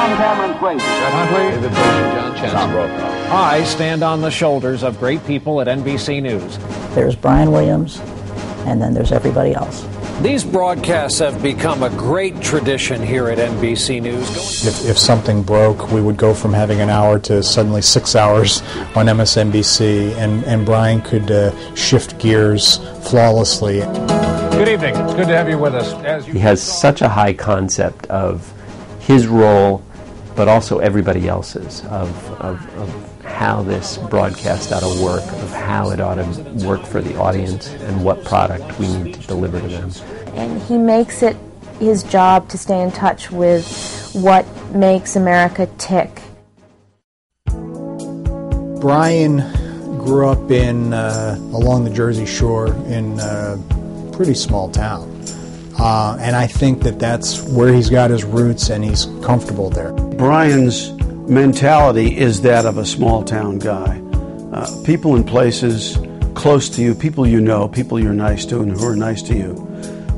Tom Cameron Crazy. John Huntley. David Burton. John Chen. Tom Brokaw. I stand on the shoulders of great people at NBC News. There's Brian Williams, and then there's everybody else. These broadcasts have become a great tradition here at NBC News. If something broke, we would go from having an hour to suddenly 6 hours on MSNBC, and Brian could shift gears flawlessly. Good evening. It's good to have you with us. He has such a high concept of his role, but also everybody else's, of how this broadcast ought to work, of how it ought to work for the audience, and what product we need to deliver to them. And he makes it his job to stay in touch with what makes America tick. Brian grew up along the Jersey Shore in a pretty small town. And I think that's where he's got his roots, and he's comfortable there. Brian's mentality is that of a small town guy. People in places close to you, people you know, people you're nice to and who are nice to you,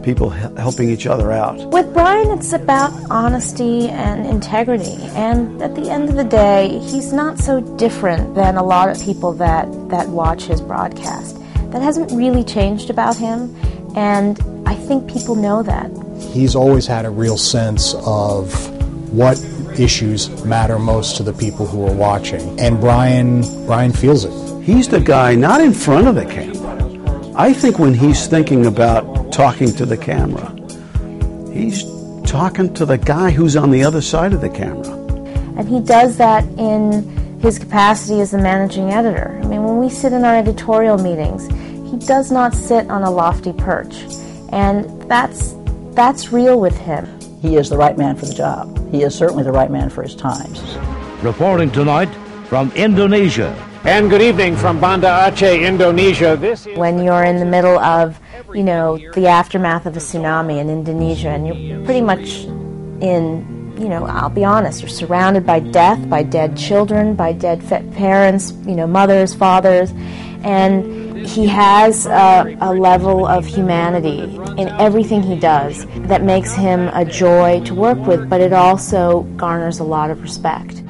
people helping each other out. With Brian, it's about honesty and integrity. And at the end of the day, he's not so different than a lot of people that watch his broadcast. That hasn't really changed about him, and I think people know that. He's always had a real sense of what issues matter most to the people who are watching, and Brian feels it. He's the guy not in front of the camera. I think when he's thinking about talking to the camera, he's talking to the guy who's on the other side of the camera. And he does that in his capacity as the managing editor. I mean, when we sit in our editorial meetings, he does not sit on a lofty perch, and that's real with him. He is the right man for the job. He is certainly the right man for his times. Reporting tonight from Indonesia. And good evening from Banda Aceh, Indonesia. When you're in the middle of, the aftermath of a tsunami in Indonesia, and you're pretty much I'll be honest, you're surrounded by death, by dead children, by dead parents, mothers, fathers, and he has a level of humanity in everything he does that makes him a joy to work with, but it also garners a lot of respect.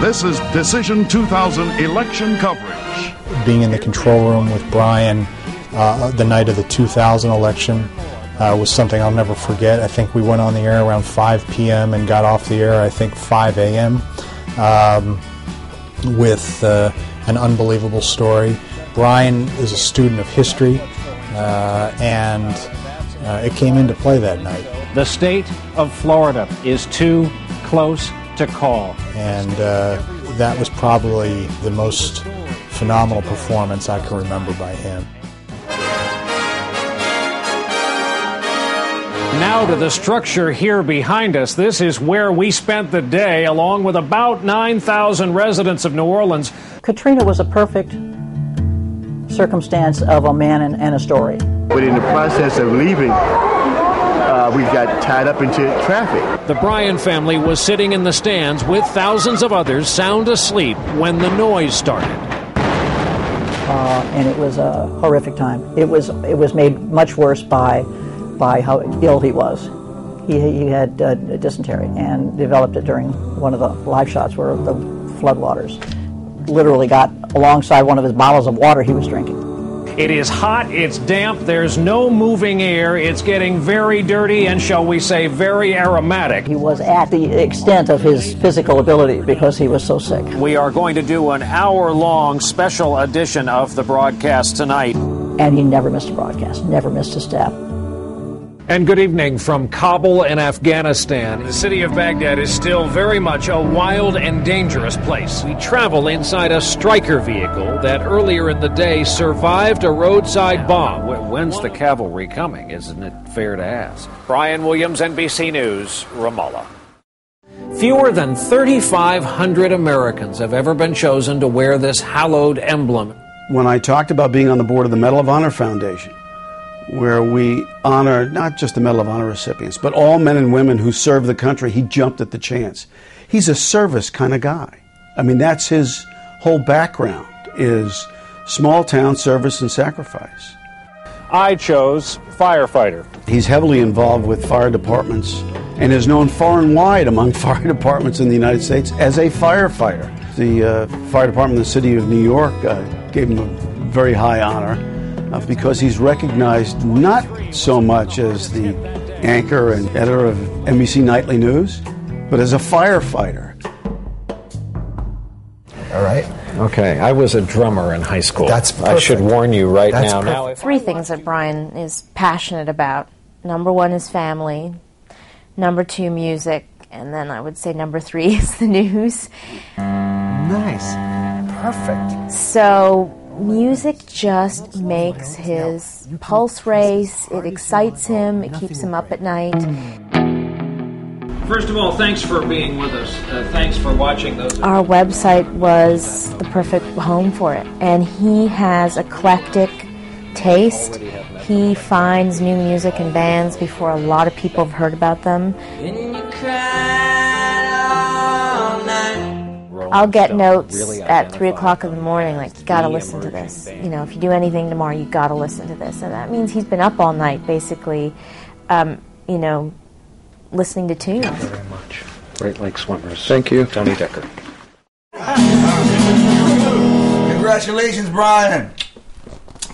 This is Decision 2000 election coverage. Being in the control room with Brian the night of the 2000 election was something I'll never forget. I think we went on the air around 5 p.m. and got off the air, I think, 5 a.m. With an unbelievable story. Brian is a student of history, and it came into play that night. The state of Florida is too close to call. And that was probably the most phenomenal performance I can remember by him. Now to the structure here behind us. This is where we spent the day, along with about 9,000 residents of New Orleans. Katrina was a perfect circumstance of a man and a story. But in the process of leaving, we got tied up into traffic. The Bryan family was sitting in the stands with thousands of others sound asleep when the noise started. And it was a horrific time. It was made much worse by how ill he was. He had dysentery and developed it during one of the live shots where the floodwaters literally got alongside one of his bottles of water he was drinking. It is hot, it's damp, there's no moving air, it's getting very dirty and, shall we say, very aromatic. He was at the extent of his physical ability because he was so sick. We are going to do an hour-long special edition of the broadcast tonight. And he never missed a broadcast, never missed a step. And good evening from Kabul in Afghanistan. The city of Baghdad is still very much a wild and dangerous place. We travel inside a Stryker vehicle that earlier in the day survived a roadside bomb. When's the cavalry coming? Isn't it fair to ask? Brian Williams, NBC News, Ramallah. Fewer than 3,500 Americans have ever been chosen to wear this hallowed emblem. When I talked about being on the board of the Medal of Honor Foundation, where we honor not just the Medal of Honor recipients, but all men and women who serve the country, he jumped at the chance. He's a service kind of guy. I mean, that's his whole background, is small town service and sacrifice. I chose firefighter. He's heavily involved with fire departments and is known far and wide among fire departments in the United States as a firefighter. The fire department in the city of New York gave him a very high honor because he's recognized not so much as the anchor and editor of NBC Nightly News, but as a firefighter. All right. Okay, I was a drummer in high school. That's perfect. I should warn you right That's now. perfect. Now, if Three things that Brian is passionate about. Number one is family. Number two, music. And then I would say number three is the news. Nice. Perfect. So music just makes his pulse race. It excites him. It keeps him up at night. First of all, thanks for being with us. Thanks for watching those. Our website was the perfect home for it. And he has eclectic taste. He finds new music and bands before a lot of people have heard about them. I'll get notes at 3 o'clock in the morning, like, you gotta listen to this. You know, if you do anything tomorrow, you gotta listen to this. And that means he's been up all night, basically, you know, listening to tunes. Thank you very much. Great Lake Swimmers. Thank you. Tony Decker. Congratulations, Brian.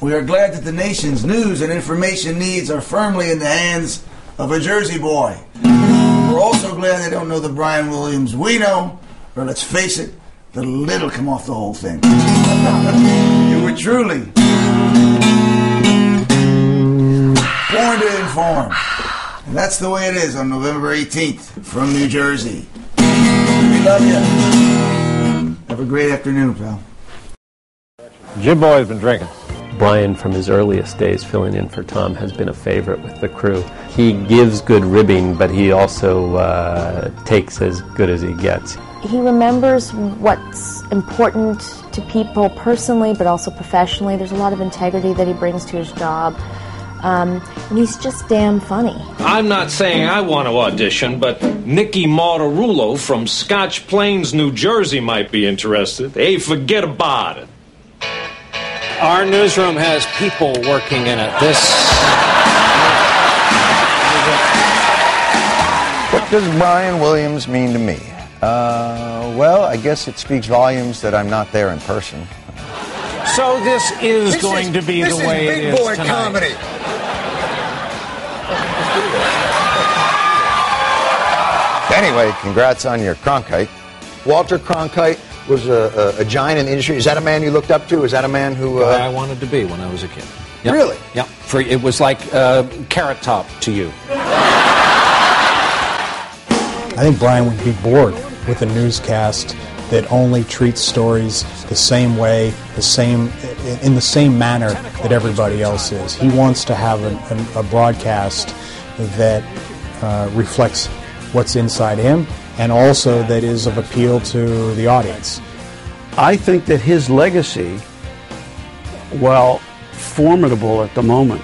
We are glad that the nation's news and information needs are firmly in the hands of a Jersey boy. We're also glad they don't know the Brian Williams we know, or let's face it, the little come off the whole thing. You were truly born to inform. And that's the way it is on November 18th from New Jersey. We love you. Have a great afternoon, pal. Jim Boy's been drinking. Brian, from his earliest days filling in for Tom, has been a favorite with the crew. He gives good ribbing, but he also takes as good as he gets. He remembers what's important to people personally, but also professionally. There's a lot of integrity that he brings to his job. And he's just damn funny. I'm not saying I want to audition, but Nicky Martarulo from Scotch Plains, New Jersey might be interested. Hey, forget about it. Our newsroom has people working in it. What does Brian Williams mean to me? Well, I guess it speaks volumes that I'm not there in person. So this is going to be the way it is big boy tonight. comedy. Anyway, congrats on your Cronkite. Walter Cronkite was a giant in the industry. Is that a man you looked up to? Is that a man who... I wanted to be when I was a kid. Yep. Really? Yep. It was like Carrot Top to you. I think Brian would be bored with a newscast that only treats stories the same way, in the same manner that everybody else is. He wants to have a broadcast that reflects what's inside him and also that is of appeal to the audience. I think that his legacy, while formidable at the moment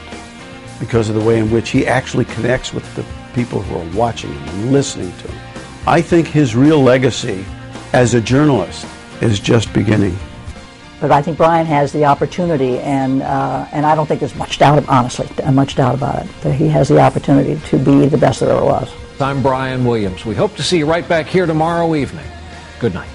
because of the way in which he actually connects with the people who are watching him and listening to him, I think his real legacy as a journalist is just beginning. But I think Brian has the opportunity, and I don't think there's much doubt, honestly, much doubt about it, that he has the opportunity to be the best there ever was. I'm Brian Williams. We hope to see you right back here tomorrow evening. Good night.